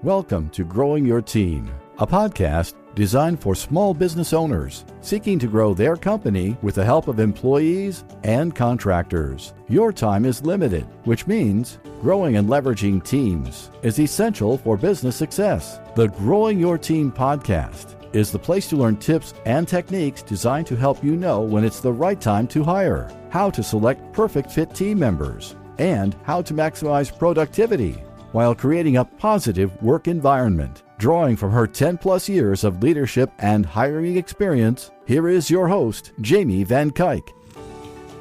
Welcome to Growing Your Team, a podcast designed for small business owners seeking to grow their company with the help of employees and contractors. Your time is limited, which means growing and leveraging teams is essential for business success. The Growing Your Team podcast is the place to learn tips and techniques designed to help you know when it's the right time to hire, how to select perfect fit team members, and how to maximize productivity while creating a positive work environment. Drawing from her 10-plus years of leadership and hiring experience, here is your host, Jamie Van Kuyk.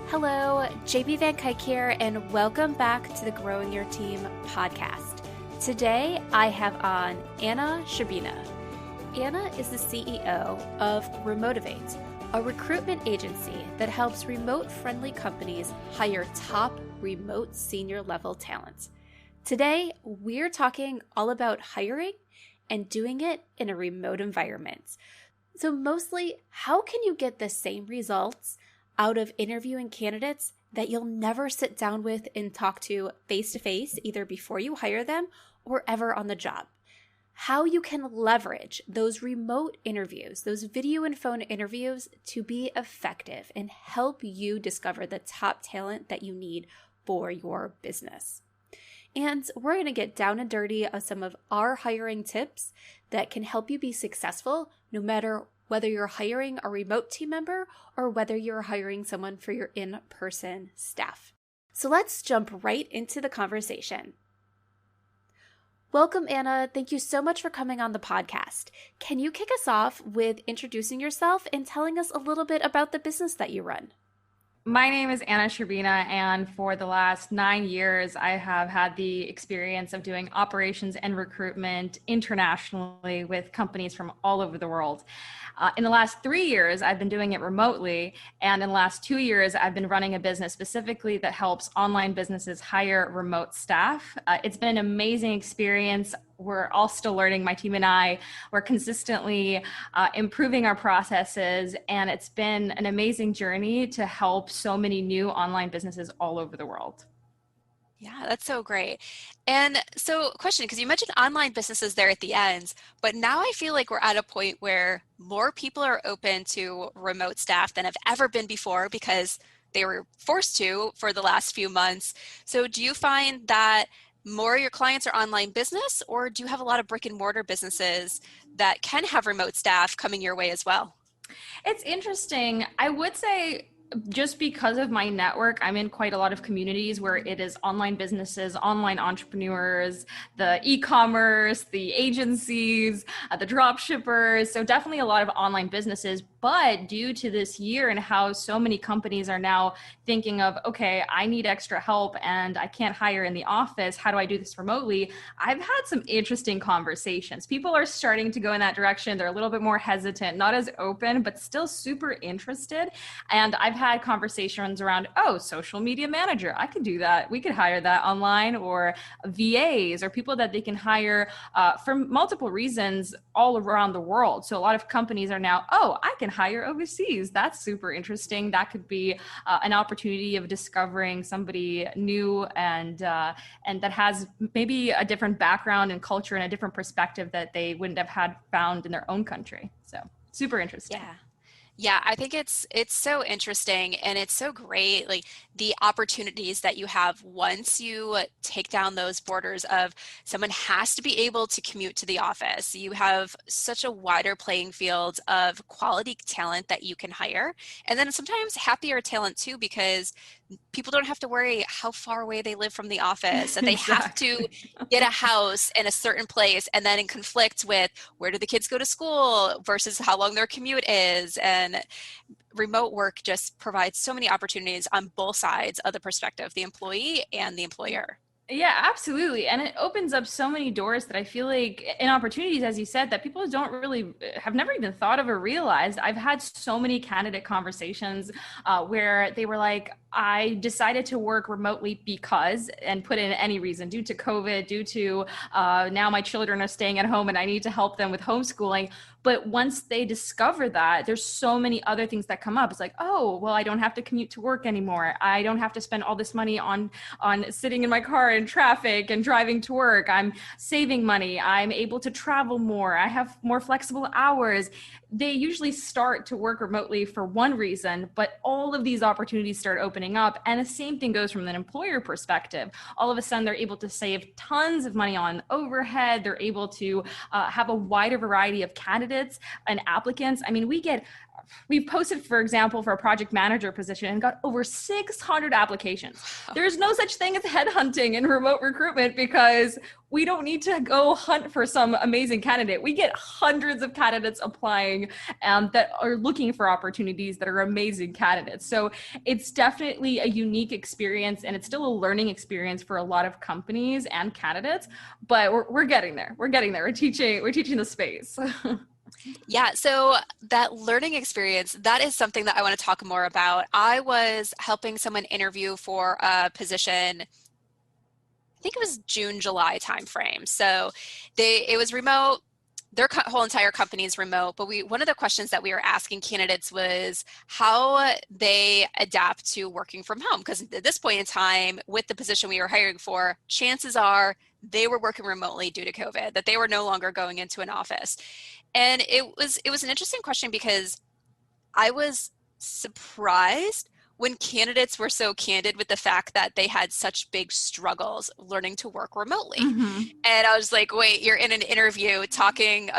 Hello, Jamie Van Kuyk here, and welcome back to the Growing Your Team podcast. Today, I have on Anna Shcherbyna. Anna is the CEO of Remotivate, a recruitment agency that helps remote-friendly companies hire top remote senior-level talent. Today, we're talking all about hiring and doing it in a remote environment. So mostly, how can you get the same results out of interviewing candidates that you'll never sit down with and talk to face-to-face, either before you hire them or ever on the job? How you can leverage those remote interviews, those video and phone interviews to be effective and help you discover the top talent that you need for your business. And we're going to get down and dirty on some of our hiring tips that can help you be successful no matter whether you're hiring a remote team member or whether you're hiring someone for your in-person staff. So let's jump right into the conversation. Welcome, Anna. Thank you so much for coming on the podcast. Can you kick us off with introducing yourself and telling us a little bit about the business that you run? My name is Anna Shcherbyna, and for the last 9 years, I have had the experience of doing operations and recruitment internationally with companies from all over the world. In the last 3 years, I've been doing it remotely, and in the last 2 years, I've been running a business specifically that helps online businesses hire remote staff. It's been an amazing experience. We're all still learning, my team and I. We're consistently improving our processes, and it's been an amazing journey to help so many new online businesses all over the world. Yeah, that's so great. And so question, because you mentioned online businesses there at the end, but now I feel like we're at a point where more people are open to remote staff than have ever been before because they were forced to for the last few months. So do you find that more of your clients are online business, or do you have a lot of brick and mortar businesses that can have remote staff coming your way as well? It's interesting. I would say just because of my network, I'm in quite a lot of communities where it is online businesses, online entrepreneurs, the e-commerce, the agencies, the drop shippers. So definitely a lot of online businesses. But due to this year and how so many companies are now thinking of, okay, I need extra help and I can't hire in the office. How do I do this remotely? I've had some interesting conversations. People are starting to go in that direction. They're a little bit more hesitant, not as open, but still super interested. And I've had conversations around, social media manager, I could do that. We could hire that online, or VAs, or people that they can hire for multiple reasons all around the world. So a lot of companies are now, I can hire overseas. That's super interesting. That could be an opportunity of discovering somebody new and that has maybe a different background and culture and a different perspective that they wouldn't have had found in their own country. So super interesting. Yeah, I think it's so interesting, and it's so great, like the opportunities that you have once you take down those borders of someone has to be able to commute to the office. You have such a wider playing field of quality talent that you can hire, and then sometimes happier talent too, because people don't have to worry how far away they live from the office, that they have to get a house in a certain place and then in conflict with where do the kids go to school versus how long their commute is. And remote work just provides so many opportunities on both sides of the perspective, the employee and the employer. Yeah, absolutely. And it opens up so many doors that I feel like, and opportunities, as you said, that people don't really have never even thought of or realized. I've had so many candidate conversations where they were like, I decided to work remotely because, and put in any reason, due to COVID, due to now my children are staying at home and I need to help them with homeschooling. But once they discover that, there's so many other things that come up. It's like, oh, well, I don't have to commute to work anymore. I don't have to spend all this money on sitting in my car in traffic and driving to work. I'm saving money. I'm able to travel more. I have more flexible hours. They usually start to work remotely for one reason, but all of these opportunities start opening up. And the same thing goes from an employer perspective. All of a sudden, they're able to save tons of money on overhead. They're able to have a wider variety of candidates and applicants. I mean, we've posted, for example, for a project manager position and got over 600 applications. There's no such thing as headhunting in remote recruitment because we don't need to go hunt for some amazing candidate. We get hundreds of candidates applying that are looking for opportunities that are amazing candidates. So it's definitely a unique experience, and it's still a learning experience for a lot of companies and candidates, but we're getting there. We're getting there. We're teaching the space. Yeah, so that learning experience, that is something that I want to talk more about. I was helping someone interview for a position, I think it was June, July timeframe. So it was remote. Their whole entire company is remote, but one of the questions that we were asking candidates was how they adapt to working from home. Because at this point in time, with the position we were hiring for, chances are they were working remotely due to COVID, that they were no longer going into an office. And it was an interesting question because I was surprised when candidates were so candid with the fact that they had such big struggles learning to work remotely. Mm-hmm. And I was like, wait, you're in an interview talking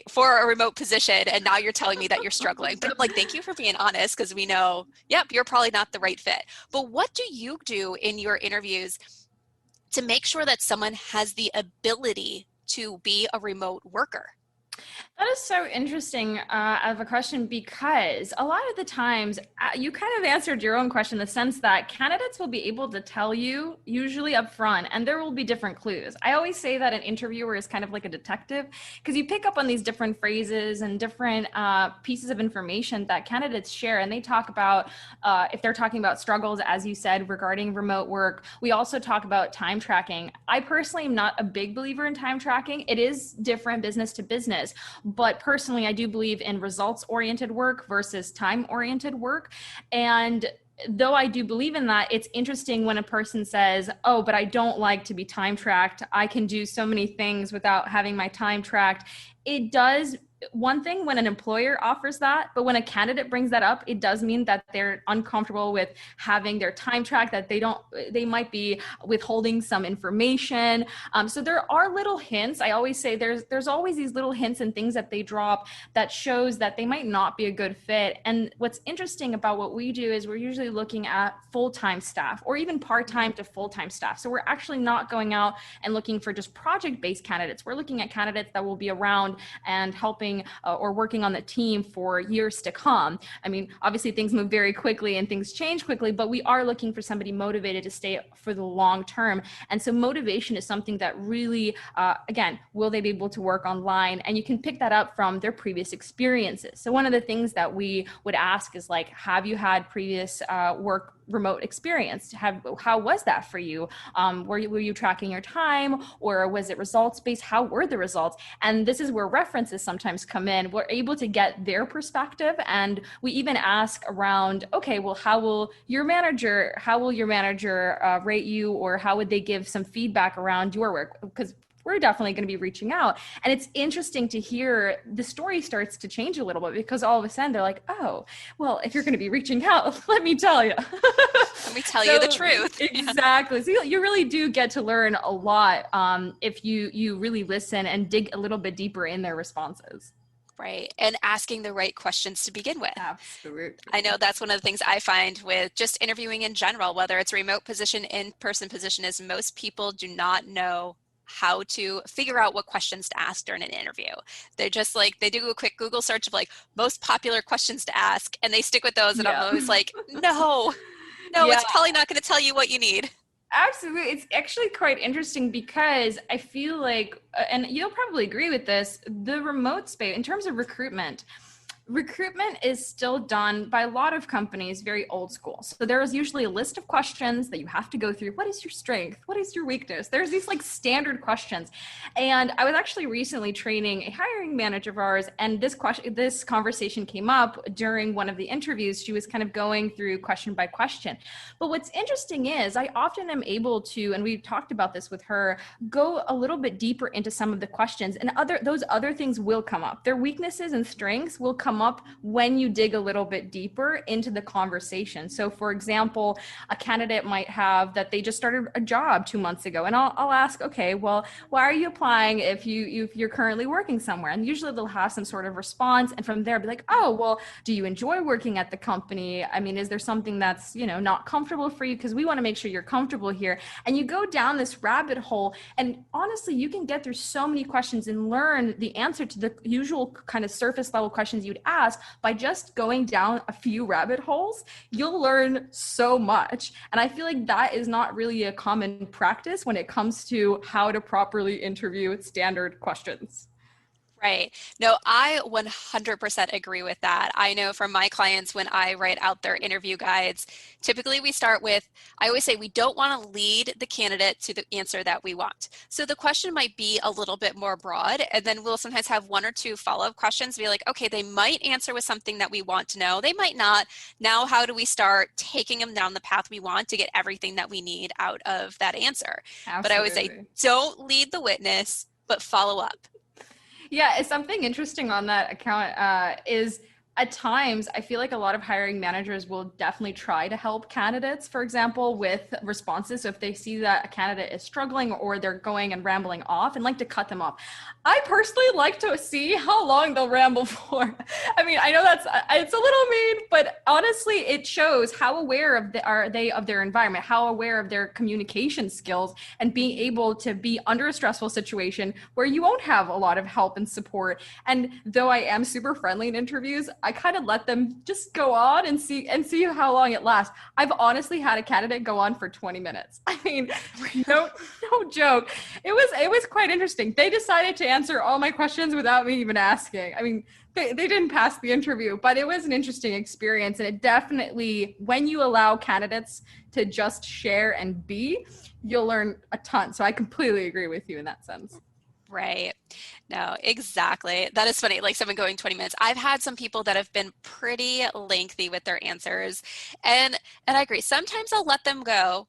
for a remote position, and now you're telling me that you're struggling. But I'm like, thank you for being honest, because we know, yep, you're probably not the right fit. But what do you do in your interviews to make sure that someone has the ability to be a remote worker? That is so interesting of a question, because a lot of the times you kind of answered your own question in the sense that candidates will be able to tell you usually up front, and there will be different clues. I always say that an interviewer is kind of like a detective, because you pick up on these different phrases and different pieces of information that candidates share, and they talk about, if they're talking about struggles, as you said, regarding remote work. We also talk about time tracking. I personally am not a big believer in time tracking. It is different business to business. But personally, I do believe in results-oriented work versus time-oriented work. And though I do believe in that, it's interesting when a person says, oh, but I don't like to be time tracked. I can do so many things without having my time tracked. It does one thing when an employer offers that, but when a candidate brings that up, it does mean that they're uncomfortable with having their time tracked, that they might be withholding some information. So there are little hints. I always say there's always these little hints and things that they drop that shows that they might not be a good fit. And what's interesting about what we do is we're usually looking at full-time staff or even part-time to full-time staff. So we're actually not going out and looking for just project-based candidates. We're looking at candidates that will be around and helping or working on the team for years to come. I mean, obviously things move very quickly and things change quickly, but we are looking for somebody motivated to stay for the long term. And so motivation is something that really, again, will they be able to work online? And you can pick that up from their previous experiences. So one of the things that we would ask is like, have you had previous work remote experience? How was that for you? Were you tracking your time, or was it results based? How were the results? And this is where references sometimes come in. We're able to get their perspective, and we even ask around, okay, well, how will your manager rate you, or how would they give some feedback around your work? Because we're definitely going to be reaching out. And it's interesting to hear the story starts to change a little bit, because all of a sudden they're like, oh, well, if you're going to be reaching out, let me tell you. Let me tell you the truth. Exactly. So you really do get to learn a lot if you really listen and dig a little bit deeper in their responses. Right. And asking the right questions to begin with. Absolutely. I know that's one of the things I find with just interviewing in general, whether it's a remote position, in-person position, is most people do not know how to figure out what questions to ask during an interview. They're just like, they do a quick Google search of like most popular questions to ask, and they stick with those. And I'm always like, no, it's probably not going to tell you what you need. Absolutely. It's actually quite interesting, because I feel like, and you'll probably agree with this, the remote space in terms of recruitment, Recruitment is still done by a lot of companies very old school. So there is usually a list of questions that you have to go through. What is your strength? What is your weakness? There's these like standard questions. And I was actually recently training a hiring manager of ours, and this conversation came up during one of the interviews. She was kind of going through question by question. But what's interesting is I often am able to, and we've talked about this with her, go a little bit deeper into some of the questions, and those other things will come up. Their weaknesses and strengths will come up when you dig a little bit deeper into the conversation. So for example, a candidate might have that they just started a job 2 months ago, and I'll ask, okay, well, why are you applying if you're currently working somewhere? And usually they'll have some sort of response, and from there be like, oh, well, do you enjoy working at the company? I mean, is there something that's, not comfortable for you? Because we want to make sure you're comfortable here. And you go down this rabbit hole, and honestly, you can get through so many questions and learn the answer to the usual kind of surface level questions you'd ask by just going down a few rabbit holes. You'll learn so much. And I feel like that is not really a common practice when it comes to how to properly interview standard questions. Right. No, I 100% agree with that. I know from my clients, when I write out their interview guides, typically we start with, I always say we don't want to lead the candidate to the answer that we want. So the question might be a little bit more broad, and then we'll sometimes have one or two follow-up questions, be like, okay, they might answer with something that we want to know. They might not. Now, how do we start taking them down the path we want to get everything that we need out of that answer? Absolutely. But I always say, don't lead the witness, but follow up. Yeah, it's something interesting on that account is at times I feel like a lot of hiring managers will definitely try to help candidates, for example, with responses. So if they see that a candidate is struggling or they're going and rambling off, and like to cut them off. I personally like to see how long they'll ramble for. I mean, I know it's a little mean, but honestly, it shows how aware are they of their environment, how aware of their communication skills, and being able to be under a stressful situation where you won't have a lot of help and support. And though I am super friendly in interviews, I kind of let them just go on and see how long it lasts. I've honestly had a candidate go on for 20 minutes. I mean, no joke. It was quite interesting. They decided to answer all my questions without me even asking. I mean, they didn't pass the interview, but it was an interesting experience. And it definitely, when you allow candidates to just share and be, you'll learn a ton. So I completely agree with you in that sense. Right. No, exactly. That is funny. Like someone going 20 minutes. I've had some people that have been pretty lengthy with their answers. And I agree. Sometimes I'll let them go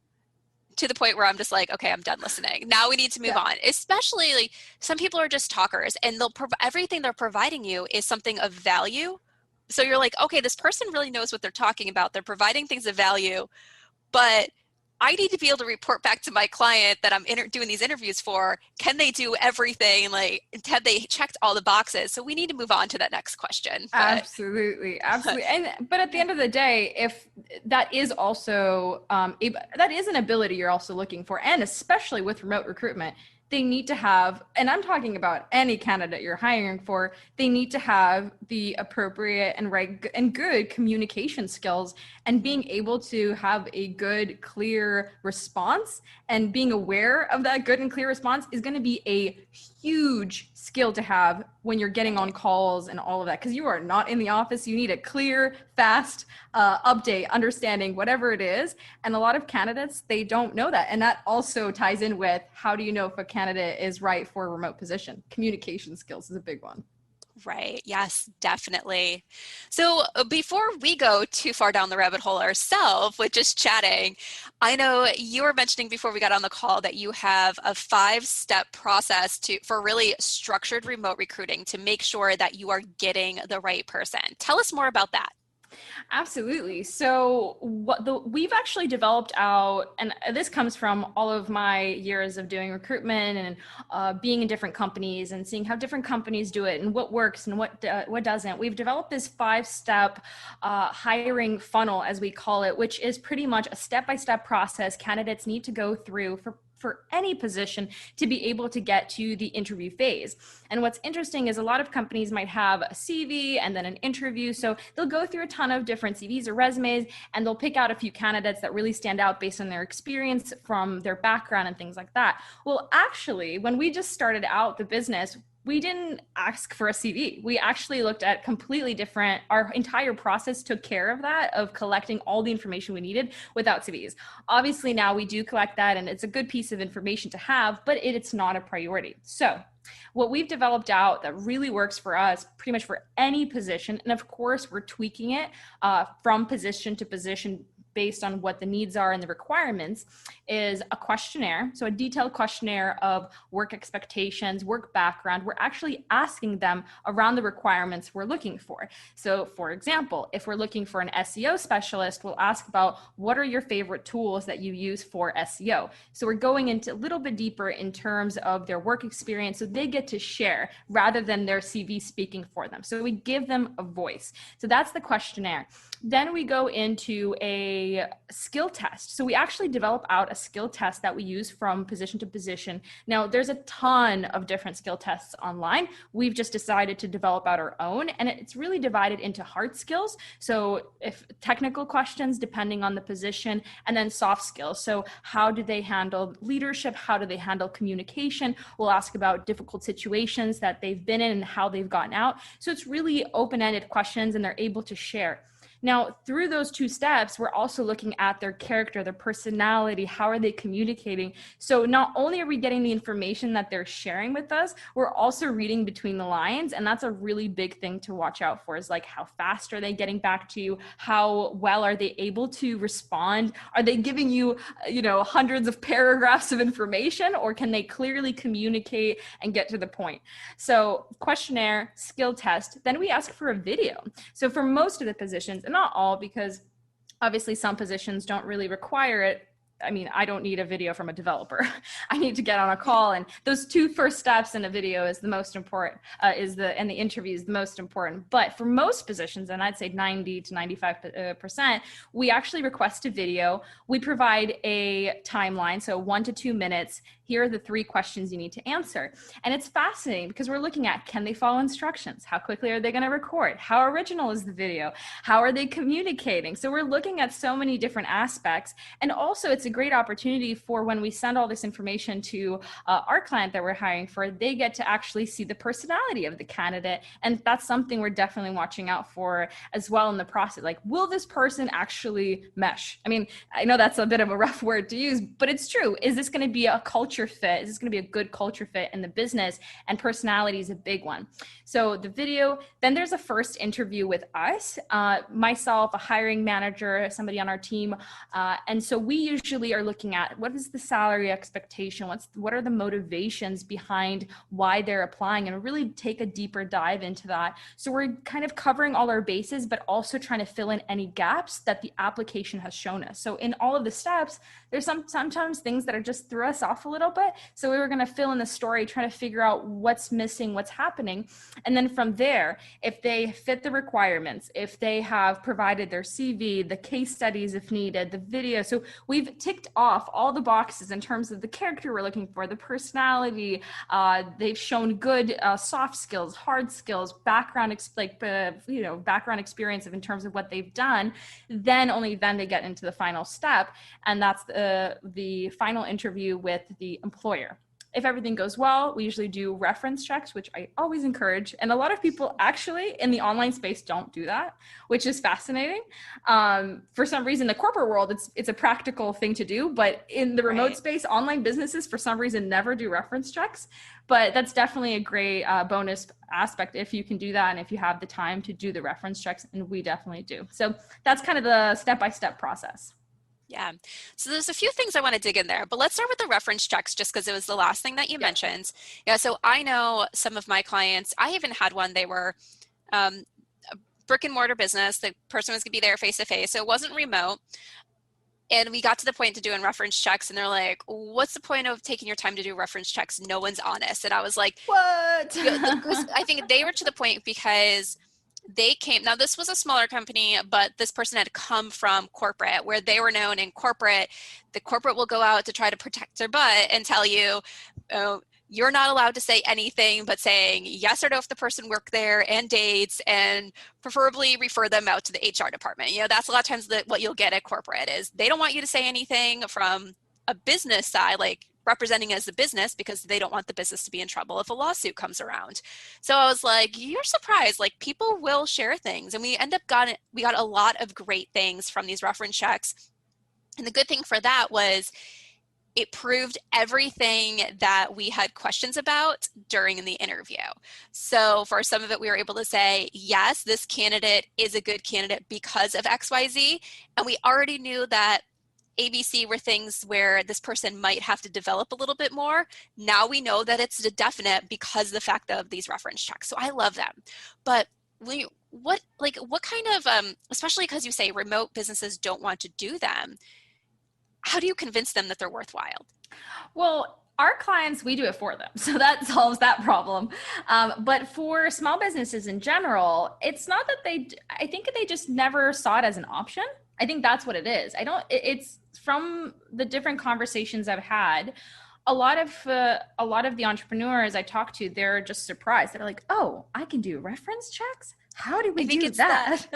to the point where I'm just like, okay, I'm done listening. Now we need to move on. Especially like some people are just talkers, and everything they're providing you is something of value. So you're like, okay, this person really knows what they're talking about. They're providing things of value, but I need to be able to report back to my client that I'm doing these interviews for. Can they do everything? Like, have they checked all the boxes? So we need to move on to that next question. Absolutely. But at the end of the day, if that is also, that is an ability you're also looking for, and especially with remote recruitment, they need to have, and I'm talking about any candidate you're hiring for, they need to have the appropriate and good communication skills, and being able to have a good, clear response, and being aware of that good and clear response is going to be a huge skill to have when you're getting on calls and all of that, because you are not in the office. You need a clear, fast update, understanding whatever it is. And a lot of candidates, they don't know that. And that also ties in with, how do you know if a candidate is right for a remote position? Communication skills is a big one. Right. Yes, definitely. So before we go too far down the rabbit hole ourselves with just chatting, I know you were mentioning before we got on the call that you have a 5-step process for really structured remote recruiting to make sure that you are getting the right person. Tell us more about that. Absolutely. So we've actually developed out, and this comes from all of my years of doing recruitment and being in different companies and seeing how different companies do it and what works and what doesn't. We've developed this 5-step hiring funnel, as we call it, which is pretty much a step-by-step process candidates need to go through for any position to be able to get to the interview phase. And what's interesting is a lot of companies might have a CV and then an interview. So they'll go through a ton of different CVs or resumes, and they'll pick out a few candidates that really stand out based on their experience, from their background and things like that. Well, actually, when we just started out the business, we didn't ask for a CV. We actually looked at completely different, our entire process took care of that, of collecting all the information we needed without CVs. Obviously now we do collect that and it's a good piece of information to have, but it's not a priority. So what we've developed out that really works for us pretty much for any position, and of course we're tweaking it from position to position based on what the needs are and the requirements, is a questionnaire. So a detailed questionnaire of work expectations, work background. We're actually asking them around the requirements we're looking for. So for example, if we're looking for an SEO specialist, we'll ask about what are your favorite tools that you use for SEO. So we're going into a little bit deeper in terms of their work experience so they get to share rather than their CV speaking for them. So we give them a voice. So that's the questionnaire. Then we go into a skill test. So we actually develop out a skill test that we use from position to position. Now, there's a ton of different skill tests online. We've just decided to develop out our own, and it's really divided into hard skills. So if technical questions, depending on the position, and then soft skills. So how do they handle leadership? How do they handle communication? We'll ask about difficult situations that they've been in and how they've gotten out. So it's really open-ended questions and they're able to share. Now, through those two steps, we're also looking at their character, their personality, how are they communicating? So not only are we getting the information that they're sharing with us, we're also reading between the lines. And that's a really big thing to watch out for, is like, how fast are they getting back to you? How well are they able to respond? Are they giving you, hundreds of paragraphs of information, or can they clearly communicate and get to the point? So questionnaire, skill test, then we ask for a video. So for most of the positions, and not all, because obviously some positions don't really require it. I mean, I don't need a video from a developer. I need to get on a call, and those two first steps in a video is the most important, and the interview is the most important. But for most positions, and I'd say 90 to 95%, we actually request a video. We provide a timeline, so 1 to 2 minutes. Here are the 3 questions you need to answer. And it's fascinating because we're looking at, can they follow instructions? How quickly are they going to record? How original is the video? How are they communicating? So we're looking at so many different aspects. And also it's a great opportunity for when we send all this information to our client that we're hiring for, they get to actually see the personality of the candidate. And that's something we're definitely watching out for as well in the process. Like, will this person actually mesh? I mean, I know that's a bit of a rough word to use, but it's true. Is this going to be a culture fit? Is this going to be a good culture fit in the business? And personality is a big one. So the video, then there's a first interview with us, myself, a hiring manager, somebody on our team. And so we usually are looking at, what is the salary expectation? What are the motivations behind why they're applying, and really take a deeper dive into that. So we're kind of covering all our bases, but also trying to fill in any gaps that the application has shown us. So in all of the steps, there's sometimes things that are just threw us off a little bit. So we were going to fill in the story, try to figure out what's missing, what's happening. And then from there, if they fit the requirements, if they have provided their CV, the case studies if needed, the video. So we've ticked off all the boxes in terms of the character we're looking for, the personality. They've shown good soft skills, hard skills, background experience in terms of what they've done. Only then they get into the final step. And that's the final interview with the employer. If everything goes well, we usually do reference checks, which I always encourage. And a lot of people actually in the online space don't do that, which is fascinating. For some reason, the corporate world, it's a practical thing to do, but in the remote space, online businesses, for some reason, never do reference checks. But that's definitely a great bonus aspect if you can do that and if you have the time to do the reference checks, and we definitely do. So that's kind of the step-by-step process. Yeah. So there's a few things I want to dig in there, but let's start with the reference checks just because it was the last thing that you mentioned. Yeah. So I know some of my clients, I even had one, they were a brick and mortar business. The person was going to be there face to face. So it wasn't remote. And we got to the point to doing reference checks and they're like, what's the point of taking your time to do reference checks? No one's honest. And I was like, what? I think they were to the point because they came, now this was a smaller company, but this person had come from corporate where they were known in corporate. The corporate will go out to try to protect their butt and tell you, oh, you're not allowed to say anything but saying yes or no if the person worked there and dates, and preferably refer them out to the HR department. That's a lot of times what you'll get at corporate is they don't want you to say anything from a business side, like representing as a business because they don't want the business to be in trouble if a lawsuit comes around. So I was like, you're surprised, like people will share things. And we got a lot of great things from these reference checks. And the good thing for that was it proved everything that we had questions about during the interview. So for some of it, we were able to say, yes, this candidate is a good candidate because of XYZ. And we already knew that ABC were things where this person might have to develop a little bit more. Now we know that it's a definite because of the fact of these reference checks. So I love them. But what kind of, especially because you say remote businesses don't want to do them, how do you convince them that they're worthwhile? Well, our clients, we do it for them. So that solves that problem. But for small businesses in general, it's not that I think they just never saw it as an option. I think that's what it is. It's from the different conversations I've had. A lot of the entrepreneurs I talk to, they're just surprised. They're like, oh, I can do reference checks? How do we do that?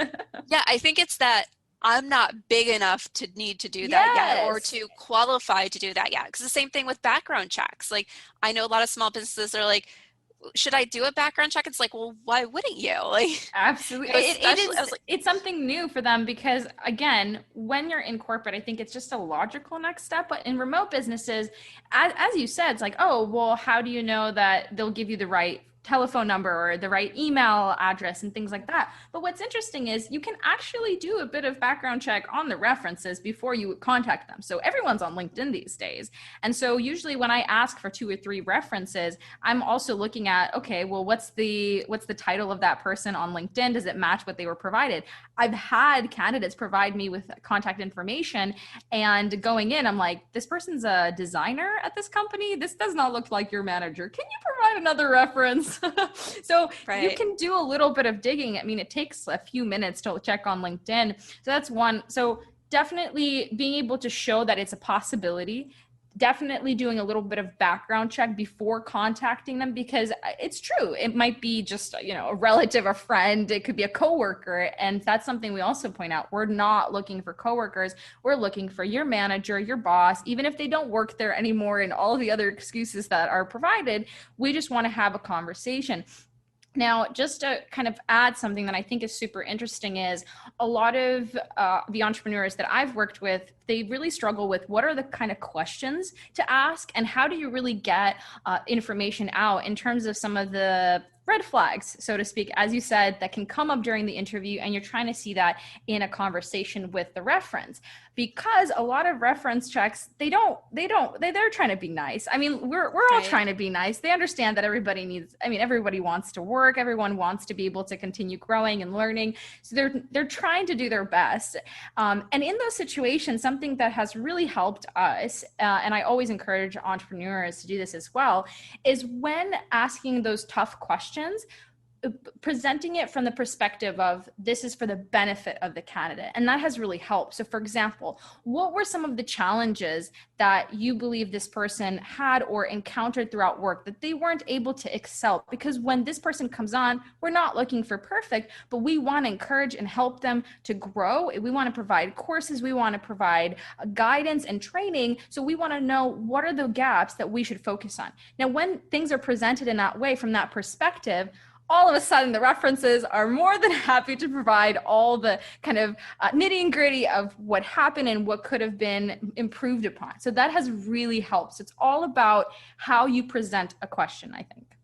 Yeah, I think it's that I'm not big enough to need to do that yet or to qualify to do that yet. Because the same thing with background checks. Like I know a lot of small businesses are like, should I do a background check? It's like, well, why wouldn't you? Like, absolutely. It's something new for them because again, when you're in corporate, I think it's just a logical next step. But in remote businesses, as you said, it's like, oh, well, how do you know that they'll give you the right telephone number or the right email address and things like that? But what's interesting is you can actually do a bit of background check on the references before you contact them. So everyone's on LinkedIn these days. And so usually when I ask for 2 or 3 references, I'm also looking at, okay, well, what's the title of that person on LinkedIn? Does it match what they were provided? I've had candidates provide me with contact information, and going in, I'm like, this person's a designer at this company. This does not look like your manager. Can you provide another reference? So you can do a little bit of digging. I mean, it takes a few minutes to check on LinkedIn. So that's one. So definitely being able to show that it's a possibility, definitely doing a little bit of background check before contacting them, because it's true. It might be just, a relative, a friend, it could be a coworker. And that's something we also point out. We're not looking for coworkers. We're looking for your manager, your boss, even if they don't work there anymore and all of the other excuses that are provided. We just want to have a conversation. Now, just to kind of add something that I think is super interesting is a lot of the entrepreneurs that I've worked with, they really struggle with what are the kind of questions to ask and how do you really get information out in terms of some of the red flags, so to speak, as you said, that can come up during the interview, and you're trying to see that in a conversation with the reference. Because a lot of reference checks, they're trying to be nice. I mean, we're all trying to be nice. They understand that everybody wants to work, everyone wants to be able to continue growing and learning. So they're trying to do their best. And in those situations, something that has really helped us, and I always encourage entrepreneurs to do this as well, is when asking those tough questions, presenting it from the perspective of this is for the benefit of the candidate. And that has really helped. So for example, what were some of the challenges that you believe this person had or encountered throughout work that they weren't able to excel? Because when this person comes on, we're not looking for perfect, but we want to encourage and help them to grow. We want to provide courses. We want to provide guidance and training. So we want to know what are the gaps that we should focus on. Now, when things are presented in that way, from that perspective, all of a sudden the references are more than happy to provide all the kind of nitty and gritty of what happened and what could have been improved upon. So that has really helped. So it's all about how you present a question, I think.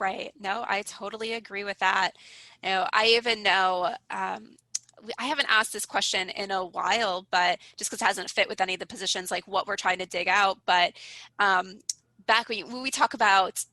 Right. No, I totally agree with that. I even know, I haven't asked this question in a while, but just because it hasn't fit with any of the positions, like what we're trying to dig out. But back when we talk about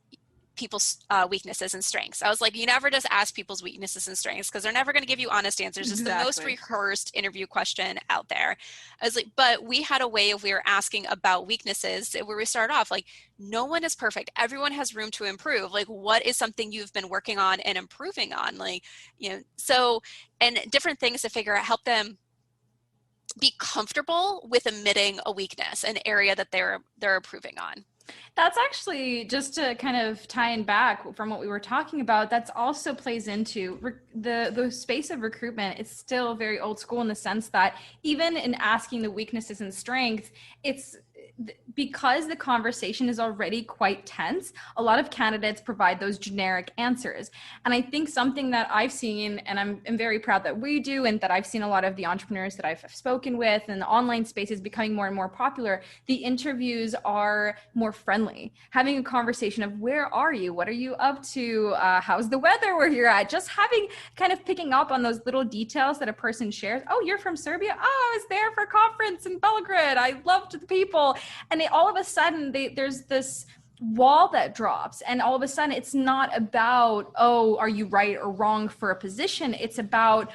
people's weaknesses and strengths, I was like, you never just ask people's weaknesses and strengths because they're never going to give you honest answers. It's the most rehearsed interview question out there. I was like, but we had a way of, we were asking about weaknesses where we started off like, no one is perfect. Everyone has room to improve. Like, what is something you've been working on and improving on? Like, so, and different things to figure out, help them be comfortable with admitting a weakness, an area that they're improving on. That's actually, just to kind of tie in back from what we were talking about, that's also plays into the space of recruitment. It's still very old school in the sense that even in asking the weaknesses and strengths, because the conversation is already quite tense, a lot of candidates provide those generic answers. And I think something that I've seen, and I'm very proud that we do, and that I've seen a lot of the entrepreneurs that I've spoken with, and the online space is becoming more and more popular. The interviews are more friendly. Having a conversation of where are you? What are you up to? How's the weather where you're at? Just having kind of picking up on those little details that a person shares. Oh, you're from Serbia? Oh, I was there for a conference in Belgrade. I loved the people. And all of a sudden there's this wall that drops, and all of a sudden it's not about, oh, are you right or wrong for a position? It's about,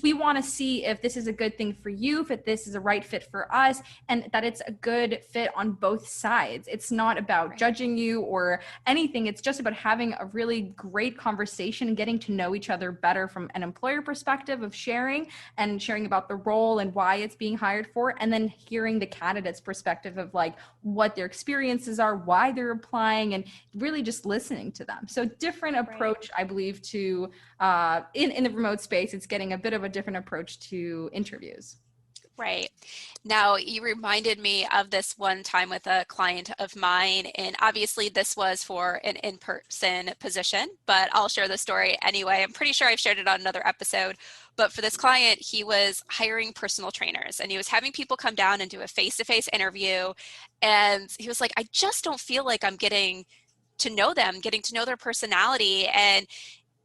we want to see if this is a good thing for you, if this is a right fit for us, and that it's a good fit on both sides. It's not about judging you or anything. It's just about having a really great conversation and getting to know each other better from an employer perspective of sharing about the role and why it's being hired for, and then hearing the candidate's perspective of like what their experiences are, why they're applying, and really just listening to them. So different approach, I believe, to in the remote space. It's getting a bit of a different approach to interviews. Right. Now, you reminded me of this one time with a client of mine, and obviously this was for an in-person position, but I'll share the story anyway. I'm pretty sure I've shared it on another episode, but for this client, he was hiring personal trainers, and he was having people come down and do a face-to-face interview, and he was like, I just don't feel like I'm getting to know them, getting to know their personality, and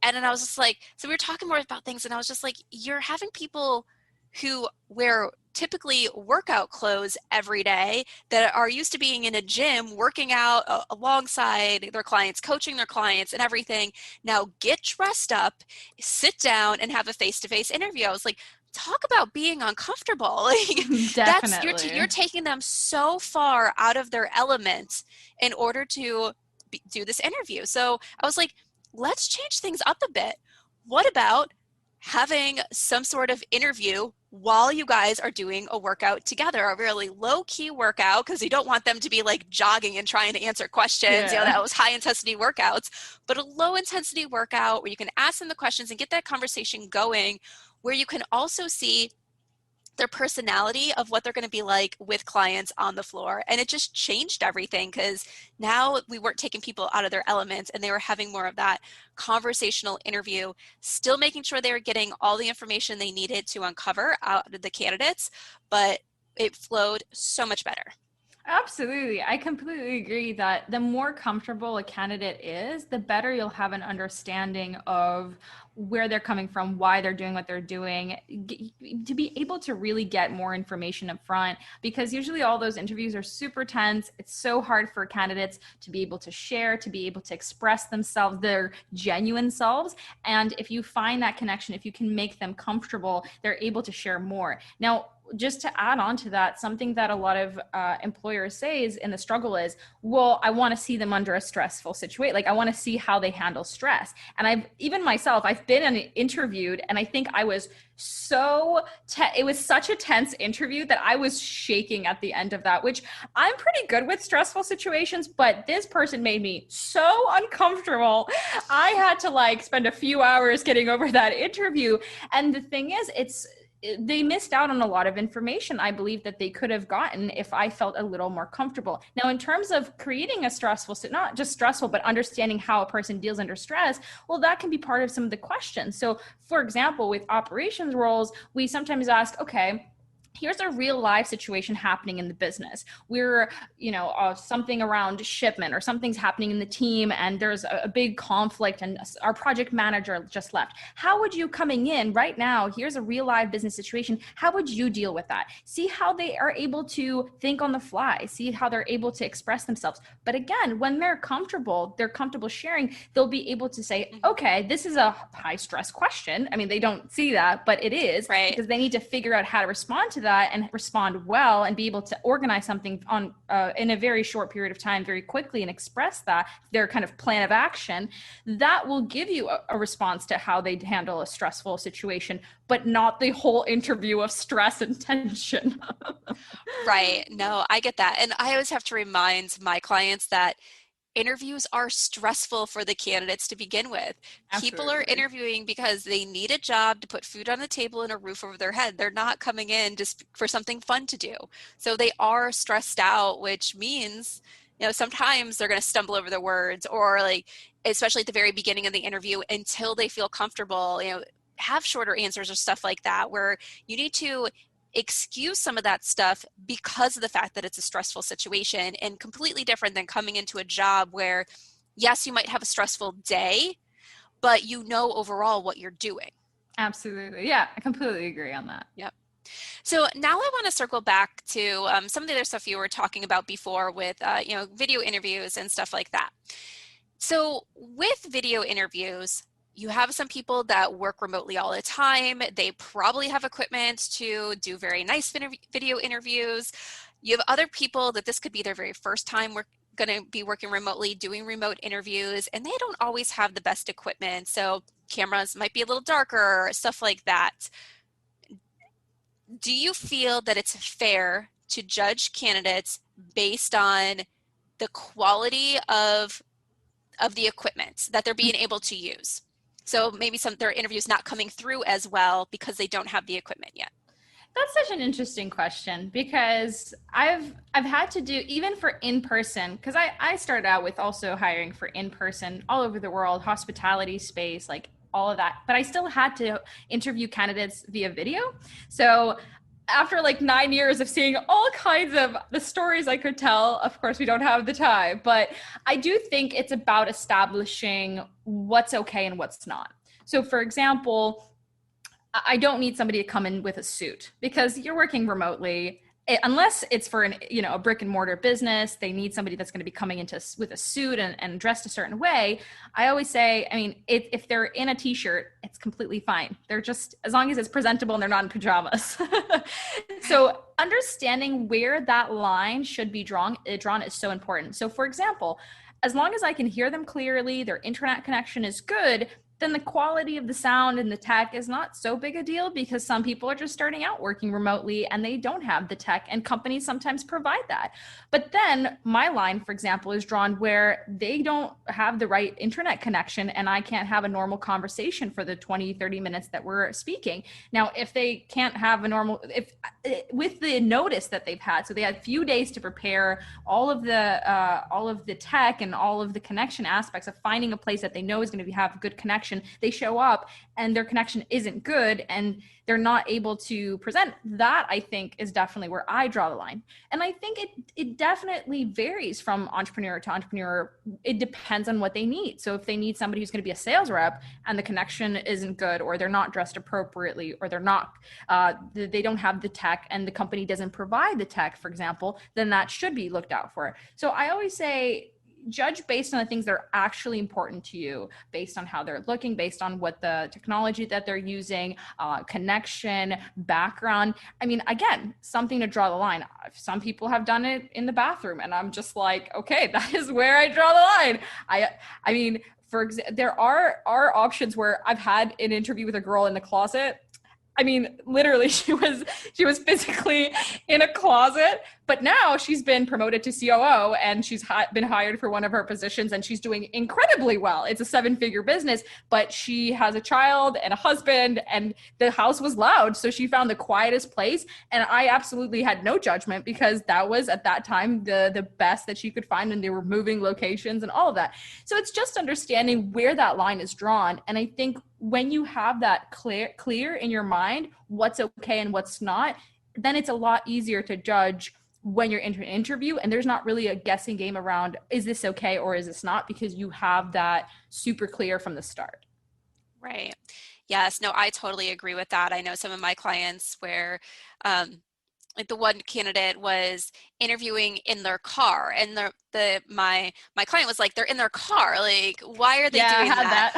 then I was just like, so we were talking more about things, and I was just like, you're having people who wear typically workout clothes every day, that are used to being in a gym, working out alongside their clients, coaching their clients and everything, now get dressed up, sit down, and have a face-to-face interview. I was like, talk about being uncomfortable. Definitely. You're taking them so far out of their element in order to do this interview. So I was like, let's change things up a bit. What about having some sort of interview while you guys are doing a workout together, a really low-key workout, because you don't want them to be like jogging and trying to answer questions, those high-intensity workouts, but a low-intensity workout where you can ask them the questions and get that conversation going, where you can also see their personality of what they're going to be like with clients on the floor. And it just changed everything, because now we weren't taking people out of their element, and they were having more of that conversational interview, still making sure they were getting all the information they needed to uncover out of the candidates, but it flowed so much better. Absolutely. I completely agree that the more comfortable a candidate is, the better you'll have an understanding of where they're coming from, why they're doing what they're doing, to be able to really get more information up front, because usually all those interviews are super tense. It's so hard for candidates to be able to share, to be able to express themselves, their genuine selves. And if you find that connection, if you can make them comfortable, they're able to share more. Now, just to add on to that, something that a lot of employers say is, and the struggle is, well, I want to see them under a stressful situation. Like, I want to see how they handle stress. And I've been interviewed, and I think I was it was such a tense interview that I was shaking at the end of that, which I'm pretty good with stressful situations, but this person made me so uncomfortable. I had to spend a few hours getting over that interview. And the thing is, they missed out on a lot of information, I believe, that they could have gotten if I felt a little more comfortable. Now, in terms of creating a not just stressful, but understanding how a person deals under stress, well, that can be part of some of the questions. So, for example, with operations roles, we sometimes ask, okay, here's a real life situation happening in the business. We're, something around shipment, or something's happening in the team, and there's a big conflict, and our project manager just left. How would you, coming in right now, here's a real live business situation, how would you deal with that? See how they are able to think on the fly, see how they're able to express themselves. But again, when they're comfortable sharing, they'll be able to say, okay, this is a high stress question. I mean, they don't see that, but it is, right, because they need to figure out how to respond to that and respond well, and be able to organize something on in a very short period of time, very quickly, and express that, their kind of plan of action. That will give you a response to how they handle a stressful situation, but not the whole interview of stress and tension. Right. No, I get that. And I always have to remind my clients that interviews are stressful for the candidates to begin with. Absolutely. People are interviewing because they need a job to put food on the table and a roof over their head. They're not coming in just for something fun to do. So they are stressed out, which means, sometimes they're going to stumble over the words, or like, especially at the very beginning of the interview, until they feel comfortable, have shorter answers or stuff like that, where you need to excuse some of that stuff because of the fact that it's a stressful situation, and completely different than coming into a job where, yes, you might have a stressful day, but overall what you're doing. Absolutely. Yeah, I completely agree on that. Yep. So now I want to circle back to some of the other stuff you were talking about before with, video interviews and stuff like that. So with video interviews, you have some people that work remotely all the time. They probably have equipment to do very nice video interviews. You have other people that this could be their very first time going to be working remotely, doing remote interviews, and they don't always have the best equipment. So cameras might be a little darker, stuff like that. Do you feel that it's fair to judge candidates based on the quality of the equipment that they're being able to use? So maybe their interviews not coming through as well because they don't have the equipment yet. That's such an interesting question, because I've had to do, even for in-person, because I started out with also hiring for in-person all over the world, hospitality space, like all of that, but I still had to interview candidates via video. So after like 9 years of seeing all kinds of the stories I could tell, of course we don't have the time, but I do think it's about establishing what's okay and what's not. So for example, I don't need somebody to come in with a suit, because you're working remotely. Unless it's for a brick and mortar business, they need somebody that's going to be coming into with a suit and dressed a certain way. I always say, if they're in a t-shirt, it's completely fine. They're just, as long as it's presentable and they're not in pajamas. So understanding where that line should be drawn is so important. So for example, as long as I can hear them clearly, their internet connection is good, then the quality of the sound and the tech is not so big a deal, because some people are just starting out working remotely and they don't have the tech, and companies sometimes provide that. But then my line, for example, is drawn where they don't have the right internet connection and I can't have a normal conversation for the 20, 30 minutes that we're speaking. Now, if they can't have with the notice that they've had, so they had a few days to prepare all of the tech and all of the connection aspects of finding a place that they know is going to have good connection. They show up and their connection isn't good and they're not able to present. That, I think, is definitely where I draw the line. And I think it definitely varies from entrepreneur to entrepreneur. It depends on what they need. So if they need somebody who's going to be a sales rep and the connection isn't good, or they're not dressed appropriately, or they don't have the tech and the company doesn't provide the tech, for example, then that should be looked out for. So I always say, judge based on the things that are actually important to you, based on how they're looking, based on what the technology that they're using, connection, background. Again, something to draw the line. Some people have done it in the bathroom and I'm just like, okay, that is where I draw the line. For example, there are options where I've had an interview with a girl in the closet. Literally, she was physically in a closet, but now she's been promoted to COO and she's been hired for one of her positions and she's doing incredibly well. It's a 7-figure business, but she has a child and a husband and the house was loud. So she found the quietest place. And I absolutely had no judgment, because that was at that time the best that she could find, and they were moving locations and all of that. So it's just understanding where that line is drawn. And I think when you have that clear in your mind, what's okay and what's not, then it's a lot easier to judge when you're in an interview, and there's not really a guessing game around, is this okay or is this not, because you have that super clear from the start. Right. Yes. No, I totally agree with that. I know some of my clients where, like the one candidate was interviewing in their car, and my client was like, they're in their car. Like, why are they doing that?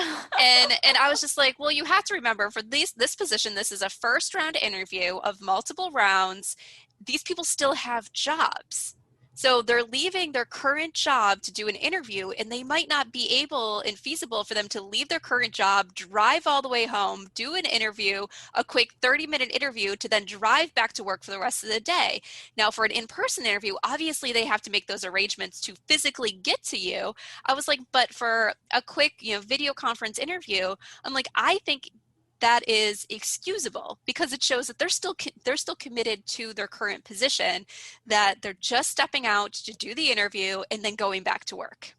and I was just like, well, you have to remember, for this position, this is a first round interview of multiple rounds. These people still have jobs. So they're leaving their current job to do an interview, and they might not be able and feasible for them to leave their current job, drive all the way home, do an interview, a quick 30-minute interview, to then drive back to work for the rest of the day. Now, for an in-person interview, obviously they have to make those arrangements to physically get to you. I was like, but for a quick, video conference interview, I'm like, I think that is excusable, because it shows that they're still committed to their current position, that they're just stepping out to do the interview and then going back to work.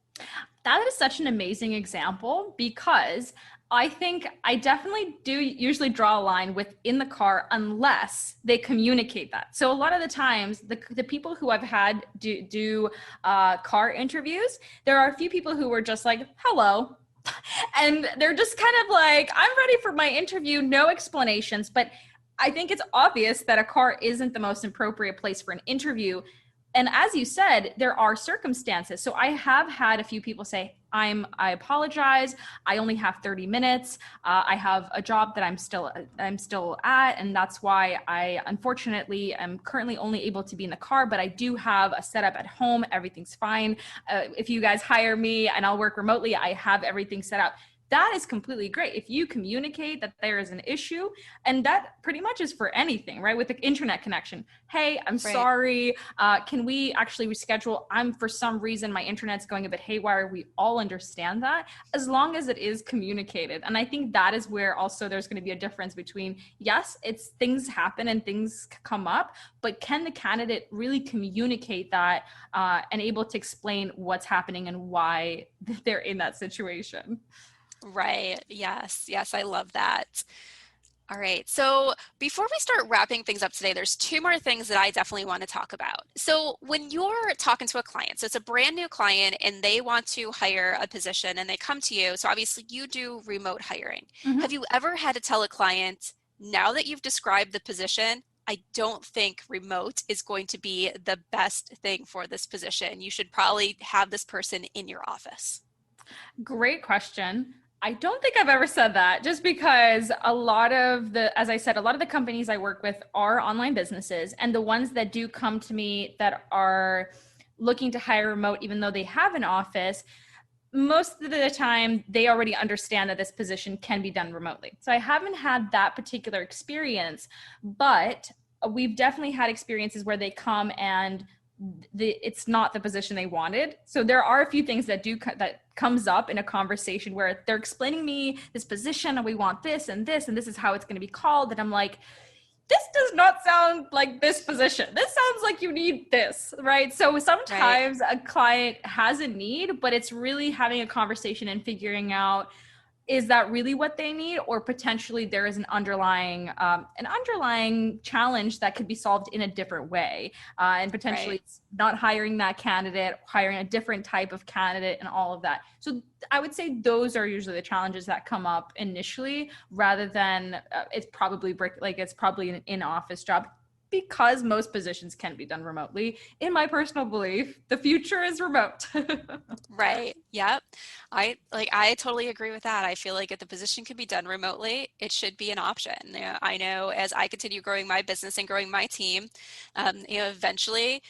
That is such an amazing example, because I think I definitely do usually draw a line with in the car unless they communicate that. So a lot of the times, the people who I've had do car interviews, there are a few people who were just like, hello. And they're just kind of like, I'm ready for my interview, no explanations. But I think it's obvious that a car isn't the most appropriate place for an interview. And as you said, there are circumstances. So I have had a few people say, I apologize. I only have 30 minutes. I have a job that I'm still at. And that's why I unfortunately am currently only able to be in the car, but I do have a setup at home. Everything's fine. If you guys hire me and I'll work remotely, I have everything set up. That is completely great. If you communicate that there is an issue, and that pretty much is for anything, right? With the internet connection. Hey, I'm sorry. Can we actually reschedule? For some reason, my internet's going a bit haywire. We all understand that, as long as it is communicated. And I think that is where also there's going to be a difference between, yes, things happen and things come up, but can the candidate really communicate that and able to explain what's happening and why they're in that situation? Right. Yes. Yes. I love that. All right. So before we start wrapping things up today, there's two more things that I definitely want to talk about. So when you're talking to a client, so it's a brand new client and they want to hire a position and they come to you. So obviously you do remote hiring. Mm-hmm. Have you ever had to tell a client, now that you've described the position, I don't think remote is going to be the best thing for this position. You should probably have this person in your office? Great question. I don't think I've ever said that, just because as I said, a lot of the companies I work with are online businesses, and the ones that do come to me that are looking to hire remote, even though they have an office, most of the time they already understand that this position can be done remotely. So I haven't had that particular experience, but we've definitely had experiences where they come and it's not the position they wanted. So there are a few things that comes up in a conversation where they're explaining me this position and we want this and this is how it's going to be called. And I'm like, this does not sound like this position. This sounds like you need this, right? So sometimes a client has a need, but it's really having a conversation and figuring out, is that really what they need? Or potentially there is an underlying challenge that could be solved in a different way. And potentially it's not hiring that candidate, hiring a different type of candidate and all of that. So I would say those are usually the challenges that come up initially, rather than it's probably an in-office job, because most positions can be done remotely. In my personal belief, the future is remote. Right. Yep. I totally agree with that. I feel like if the position can be done remotely, it should be an option. I know as I continue growing my business and growing my team, eventually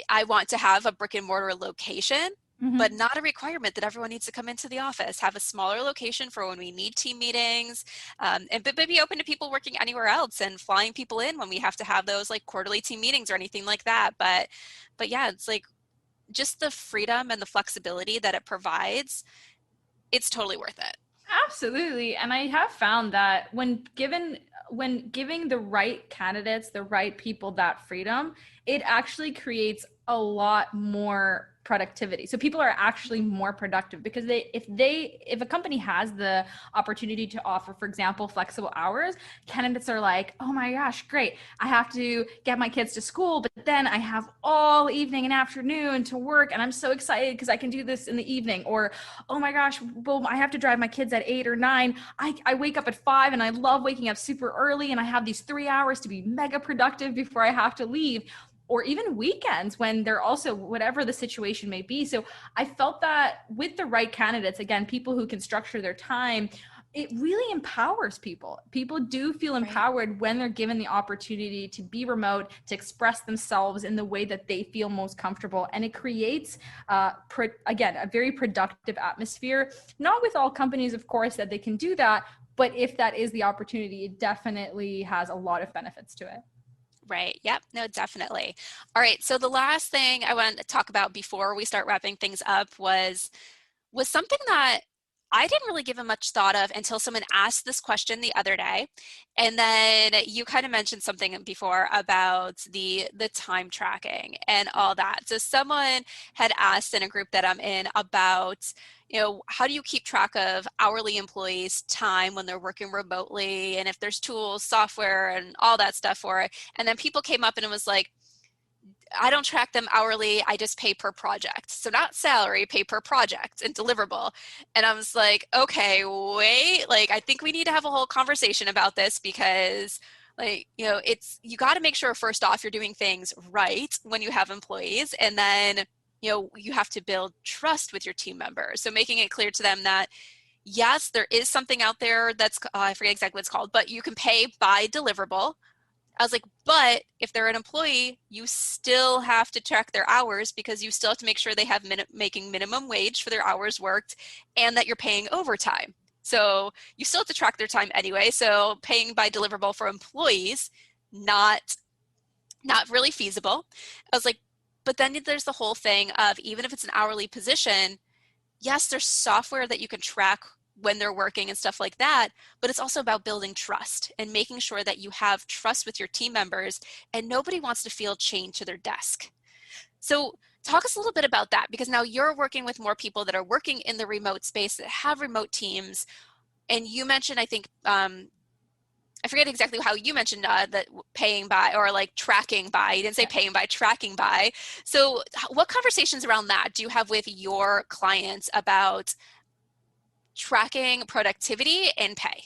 I want to have a brick and mortar location, but not a requirement that everyone needs to come into the office. Have a smaller location for when we need team meetings, but be open to people working anywhere else and flying people in when we have to have those like quarterly team meetings or anything like that. But yeah, it's like just the freedom and the flexibility that it provides, it's totally worth it. Absolutely. And I have found that when giving the right candidates, the right people that freedom, it actually creates a lot more productivity. So people are actually more productive, because if a company has the opportunity to offer, for example, flexible hours, candidates are like, oh my gosh, great. I have to get my kids to school, but then I have all evening and afternoon to work. And I'm so excited because I can do this in the evening. Or, oh my gosh, well, I have to drive my kids at 8 or 9. I wake up at 5 and I love waking up super early. And I have these 3 hours to be mega productive before I have to leave. Or even weekends when they're also, whatever the situation may be. So I felt that with the right candidates, again, people who can structure their time, it really empowers people. People do feel empowered when they're given the opportunity to be remote, to express themselves in the way that they feel most comfortable. And it creates, again, a very productive atmosphere. Not with all companies, of course, that they can do that. But if that is the opportunity, it definitely has a lot of benefits to it. Right. Yep. No, definitely. All right. So the last thing I wanted to talk about before we start wrapping things up was something that I didn't really give it much thought of until someone asked this question the other day. And then you kind of mentioned something before about the time tracking and all that. So someone had asked in a group that I'm in about, how do you keep track of hourly employees' time when they're working remotely, and if there's tools, software, and all that stuff for it. And then people came up and it was like, I don't track them hourly. I just pay per project. So not salary, pay per project and deliverable. And I was like, okay, wait, I think we need to have a whole conversation about this, because you got to make sure first off, you're doing things right when you have employees. And then, you have to build trust with your team members. So making it clear to them that yes, there is something out there that's, I forget exactly what it's called, but you can pay by deliverable. I was like, but if they're an employee, you still have to track their hours, because you still have to make sure they have making minimum wage for their hours worked, and that you're paying overtime. So you still have to track their time anyway. So paying by deliverable for employees, not really feasible. I was like, but then there's the whole thing of, even if it's an hourly position, yes, there's software that you can track when they're working and stuff like that, but it's also about building trust and making sure that you have trust with your team members, and nobody wants to feel chained to their desk. So talk us a little bit about that, because now you're working with more people that are working in the remote space, that have remote teams. And you mentioned, I think, I forget exactly how you mentioned that paying by, or tracking by. You didn't say paying by, tracking by. So what conversations around that do you have with your clients about tracking productivity and pay?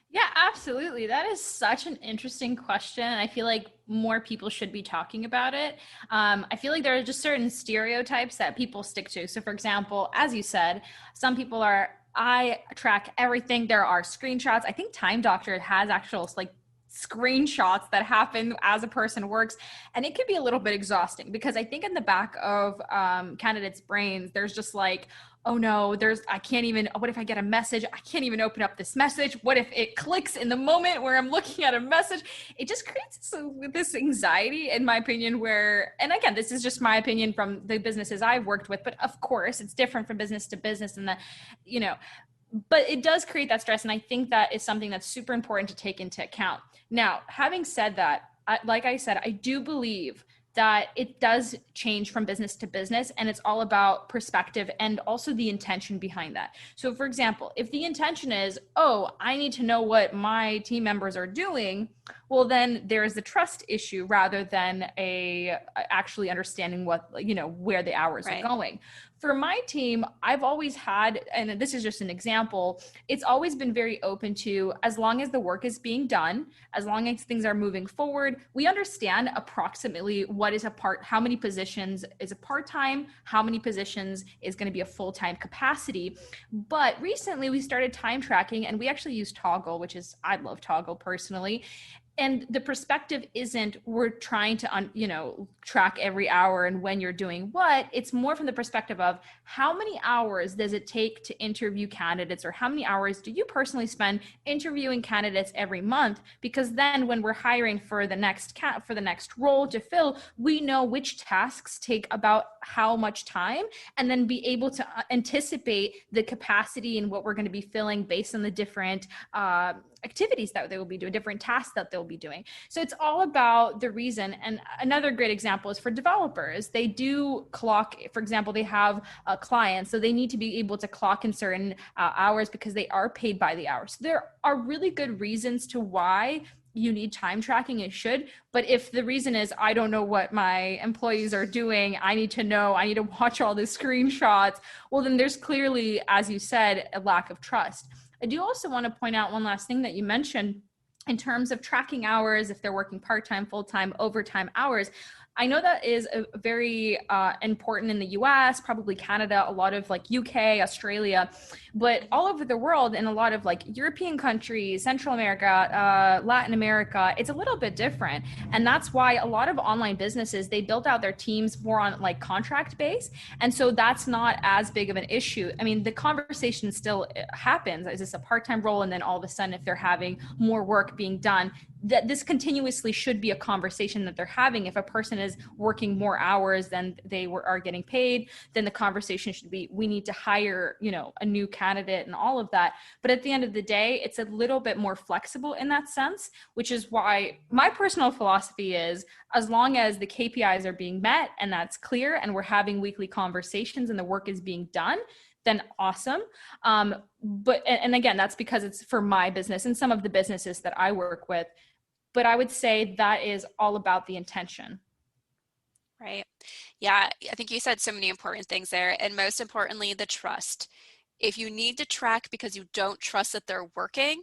Yeah, absolutely. That is such an interesting question. I feel like more people should be talking about it. I feel like there are just certain stereotypes that people stick to. So for example, as you said, some people are, I track everything. There are screenshots. I think Time Doctor has actual screenshots that happen as a person works, and it can be a little bit exhausting, because I think in the back of candidates' brains, there's just oh no, I can't even, what if I get a message? I can't even open up this message. What if it clicks in the moment where I'm looking at a message? It just creates this anxiety, in my opinion, where, and again, this is just my opinion from the businesses I've worked with, but of course it's different from business to business, and but it does create that stress. And I think that is something that's super important to take into account. Now, having said that, like I said, I do believe that it does change from business to business, and it's all about perspective and also the intention behind that. So for example, if the intention is, oh, I need to know what my team members are doing, well, then there's the trust issue rather than actually understanding what, where the hours are going. For my team, I've always had, and this is just an example, it's always been very open to, as long as the work is being done, as long as things are moving forward, we understand approximately how many positions is a part-time, how many positions is going to be a full-time capacity. But recently we started time tracking, and we actually use Toggle, I love Toggle personally. And the perspective isn't we're trying to, track every hour and when you're doing what. It's more from the perspective of how many hours does it take to interview candidates, or how many hours do you personally spend interviewing candidates every month? Because then when we're hiring for the next role to fill, we know which tasks take about how much time, and then be able to anticipate the capacity and what we're going to be filling based on the different activities that they will be doing, different tasks that they'll be doing. So it's all about the reason. And another great example is for developers. They do clock, for example, they have clients, so they need to be able to clock in certain hours, because they are paid by the hour. So there are really good reasons to why you need time tracking. It should. But if the reason is, I don't know what my employees are doing, I need to watch all the screenshots, well, then there's clearly, as you said, a lack of trust. I do also want to point out one last thing that you mentioned in terms of tracking hours, if they're working part-time, full-time, overtime hours. I know that is a very important in the US, probably Canada, a lot of like UK, Australia, but all over the world in a lot of like European countries, Central America, Latin America, it's a little bit different. And that's why a lot of online businesses, they build out their teams more on like contract base. And so that's not as big of an issue. I mean, the conversation still happens. Is this a part-time role? And then all of a sudden, if they're having more work being done, that this continuously should be a conversation that they're having. If a person is working more hours than they are getting paid, then the conversation should be, we need to hire, a new candidate and all of that. But at the end of the day, it's a little bit more flexible in that sense, which is why my personal philosophy is, as long as the KPIs are being met and that's clear and we're having weekly conversations and the work is being done, then awesome. But again, that's because it's for my business and some of the businesses that I work with. But I would say that is all about the intention. Right. Yeah, I think you said so many important things there. And most importantly, the trust. If you need to track because you don't trust that they're working,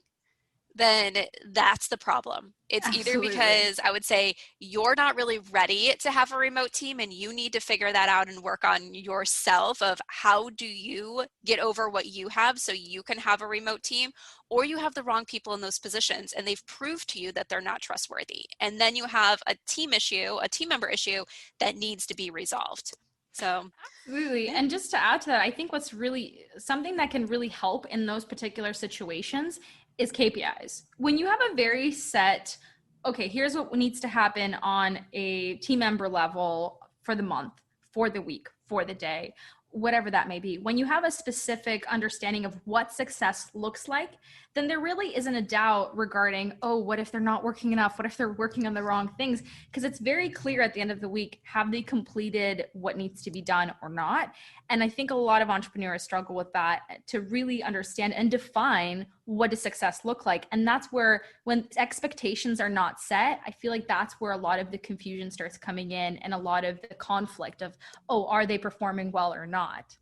then that's the problem. It's Absolutely. Either because I would say you're not really ready to have a remote team and you need to figure that out and work on yourself of how do you get over what you have so you can have a remote team, or you have the wrong people in those positions and they've proved to you that they're not trustworthy. And then you have a team issue, a team member issue that needs to be resolved. So absolutely. yeah. And just to add to that, I think what's really something that can really help in those particular situations is KPIs. When you have a very set, okay, here's what needs to happen on a team member level for the month, for the week, for the day, whatever that may be. When you have a specific understanding of what success looks like, then there really isn't a doubt regarding, oh, what if they're not working enough? What if they're working on the wrong things? Because it's very clear at the end of the week, have they completed what needs to be done or not? And I think a lot of entrepreneurs struggle with that, to really understand and define what does success look like. And that's where, when expectations are not set, I feel like that's where a lot of the confusion starts coming in and a lot of the conflict of, oh, are they performing well or not?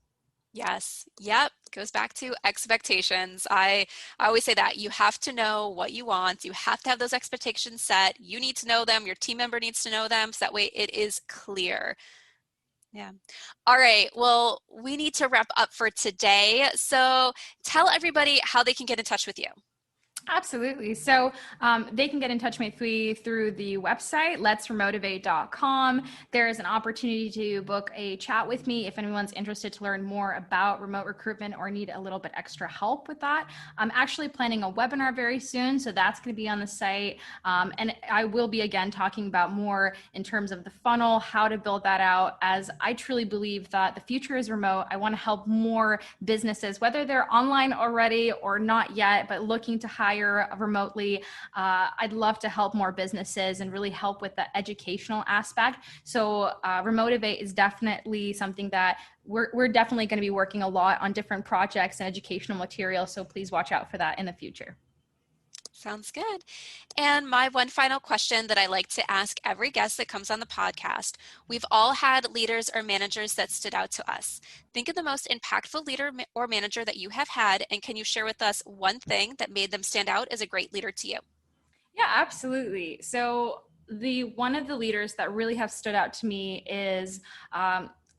Yes. Yep. Goes back to expectations. I always say that you have to know what you want. You have to have those expectations set. You need to know them. Your team member needs to know them. So that way it is clear. Yeah. All right. Well, we need to wrap up for today. So tell everybody how they can get in touch with you. Absolutely. So they can get in touch with me through the website, letsremotivate.com. There is an opportunity to book a chat with me if anyone's interested to learn more about remote recruitment or need a little bit extra help with that. I'm actually planning a webinar very soon, so that's going to be on the site. And I will be, again, talking about more in terms of the funnel, how to build that out, as I truly believe that the future is remote. I want to help more businesses, whether they're online already or not yet, but looking to hire remotely. I'd love to help more businesses and really help with the educational aspect. So Remotivate is definitely something that we're definitely going to be working a lot on different projects and educational material. So please watch out for that in the future. Sounds good. And my one final question that I like to ask every guest that comes on the podcast. We've all had leaders or managers that stood out to us. Think of the most impactful leader or manager that you have had, and can you share with us one thing that made them stand out as a great leader to you? Yeah, absolutely. So one of the leaders that really have stood out to me is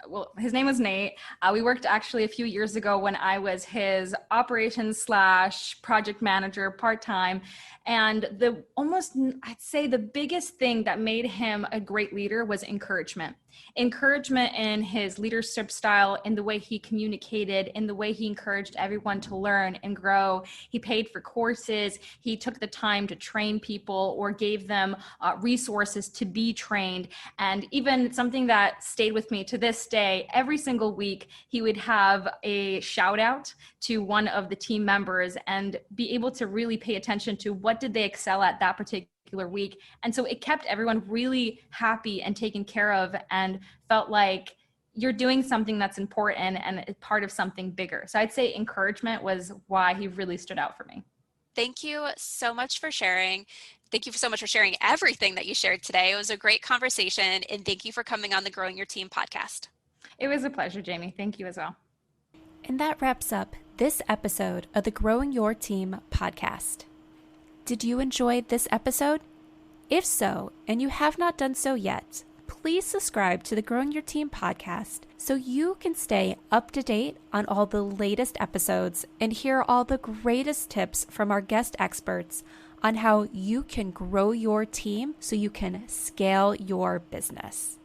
well, his name was Nate. We worked actually a few years ago when I was his operations / project manager part-time. And I'd say the biggest thing that made him a great leader was encouragement. Encouragement in his leadership style, in the way he communicated, in the way he encouraged everyone to learn and grow. He paid for courses. He took the time to train people or gave them resources to be trained. And even something that stayed with me to this day, every single week, he would have a shout out to one of the team members and be able to really pay attention to what did they excel at that particular week. And so it kept everyone really happy and taken care of and felt like you're doing something that's important and part of something bigger. So I'd say encouragement was why he really stood out for me. Thank you so much for sharing. Thank you so much for sharing everything that you shared today. It was a great conversation, and thank you for coming on the Growing Your Team podcast. It was a pleasure, Jamie. Thank you as well. And that wraps up this episode of the Growing Your Team podcast. Did you enjoy this episode? If so, and you have not done so yet, please subscribe to the Growing Your Team podcast so you can stay up to date on all the latest episodes and hear all the greatest tips from our guest experts on how you can grow your team so you can scale your business.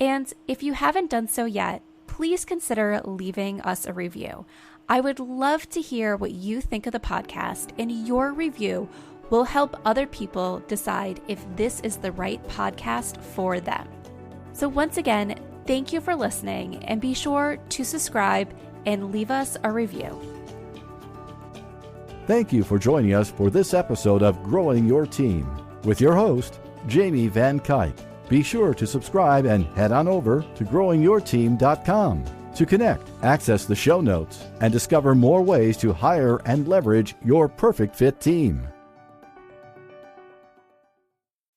And if you haven't done so yet, please consider leaving us a review. I would love to hear what you think of the podcast, and your review will help other people decide if this is the right podcast for them. So once again, thank you for listening, and be sure to subscribe and leave us a review. Thank you for joining us for this episode of Growing Your Team with your host, Jamie Van Kuyk. Be sure to subscribe and head on over to growingyourteam.com to connect, access the show notes, and discover more ways to hire and leverage your perfect fit team.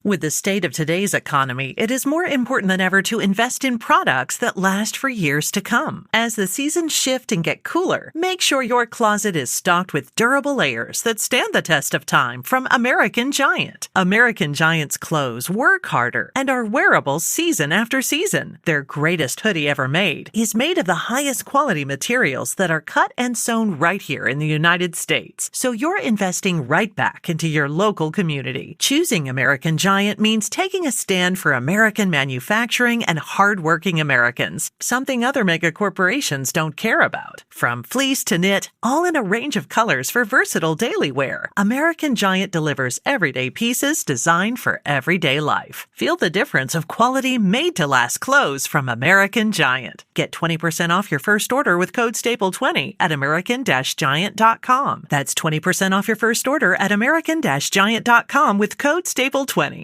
With the state of today's economy, it is more important than ever to invest in products that last for years to come. As the seasons shift and get cooler, make sure your closet is stocked with durable layers that stand the test of time from American Giant. American Giant's clothes work harder and are wearable season after season. Their greatest hoodie ever made is made of the highest quality materials that are cut and sewn right here in the United States. So you're investing right back into your local community. Choosing American Giant means taking a stand for American manufacturing and hardworking Americans, something other mega corporations don't care about. From fleece to knit, all in a range of colors for versatile daily wear, American Giant delivers everyday pieces designed for everyday life. Feel the difference of quality made-to-last clothes from American Giant. Get 20% off your first order with code STAPLE20 at american-giant.com. That's 20% off your first order at american-giant.com with code STAPLE20.